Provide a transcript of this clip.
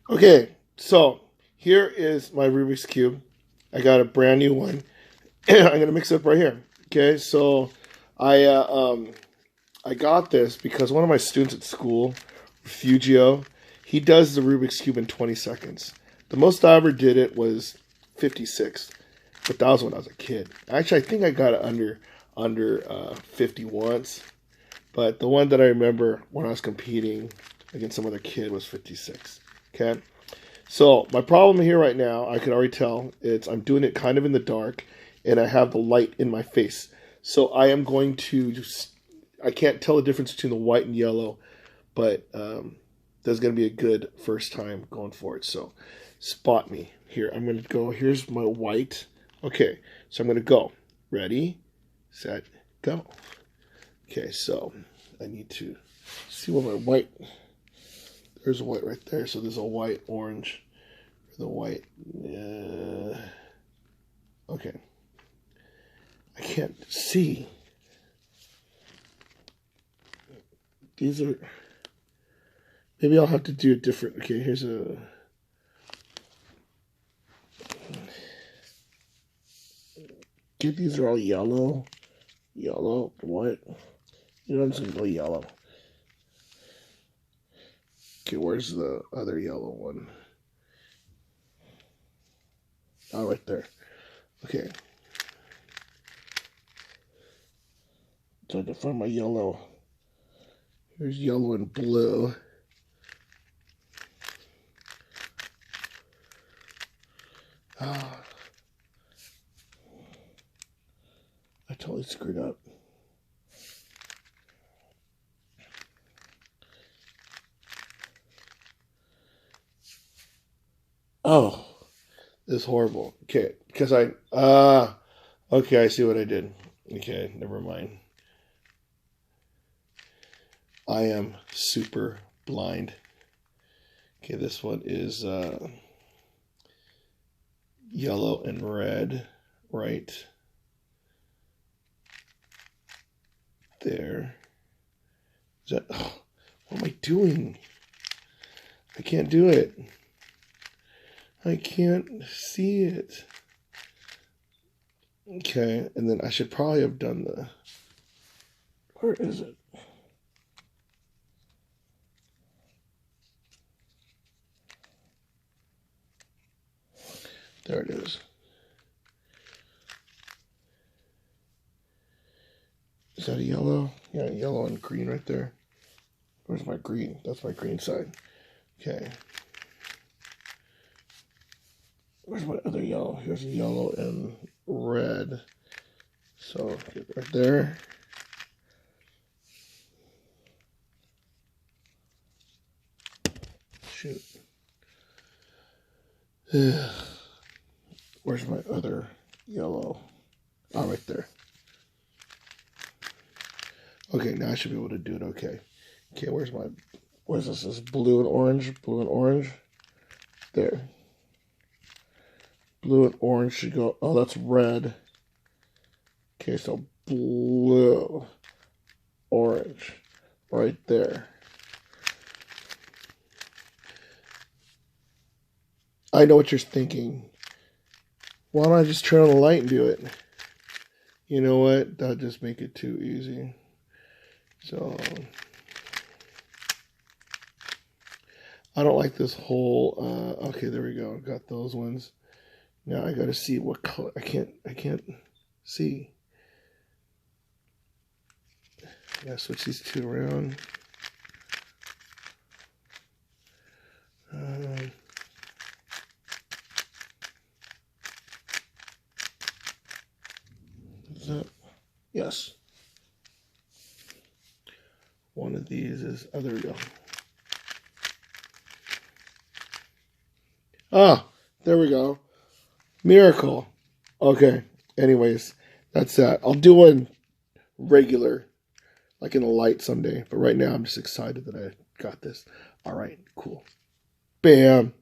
Okay, so here is my Rubik's Cube. I got a brand new one. I'm gonna mix it up right here. Okay, so I uh, um I got this because one of my students at school, Refugio, he does the Rubik's Cube in 20 seconds. The most I ever did it was 56, but that was when I was a kid. Actually, I think I got it under 50 once, but the one that I remember when I was competing against some other kid was 56. Okay, so my problem here right now, I can already tell, it's I'm doing it kind of in the dark, and I have the light in my face. So I am going to just, I can't tell the difference between the white and yellow, but there's going to be a good first time going for it. So spot me here. I'm going to go. Here's my white. Okay, so I'm going to go. Ready, set, go. Okay, so I need to see what my white. There's a white right there. So there's a white, orange, the white. Okay. I can't see. These are. Maybe I'll have to do it different. Okay, here's a. These are all yellow. Yellow, white. You know, I'm just gonna go yellow. Okay, where's the other yellow one? Oh, right there. Okay. So I can find my yellow. Here's yellow and blue. Ah, I totally screwed up. Oh, this is horrible. Okay, because okay, I see what I did. Okay, never mind. I am super blind. Okay, this one is yellow and red, right there. Is that? Oh, what am I doing? I can't do it. I can't see it. Okay, and then I should probably have done the. Where is it? There it is. Is that a yellow? Yeah, yellow and green right there. Where's my green? That's my green side. Okay. Where's my other yellow? Here's yellow and red. So get right there. Shoot. Where's my other yellow? Oh, right there. Okay, now I should be able to do it okay. Okay, where's this? This is blue and orange. Blue and orange. There. Blue and orange should go. Oh, that's red. Okay, so blue, orange, right there. I know what you're thinking. Why don't I just turn on the light and do it? You know what? That'll just make it too easy. So I don't like this whole. Okay, there we go. Got those ones. Now I got to see what color. I can't see. Yeah, switch these two around. Is that? Yes. One of these is. Oh, there we go. Ah, there we go. Miracle. Okay. Anyways, that's that. I'll do one regular, like in a light someday. But right now, I'm just excited that I got this. All right, cool. Bam.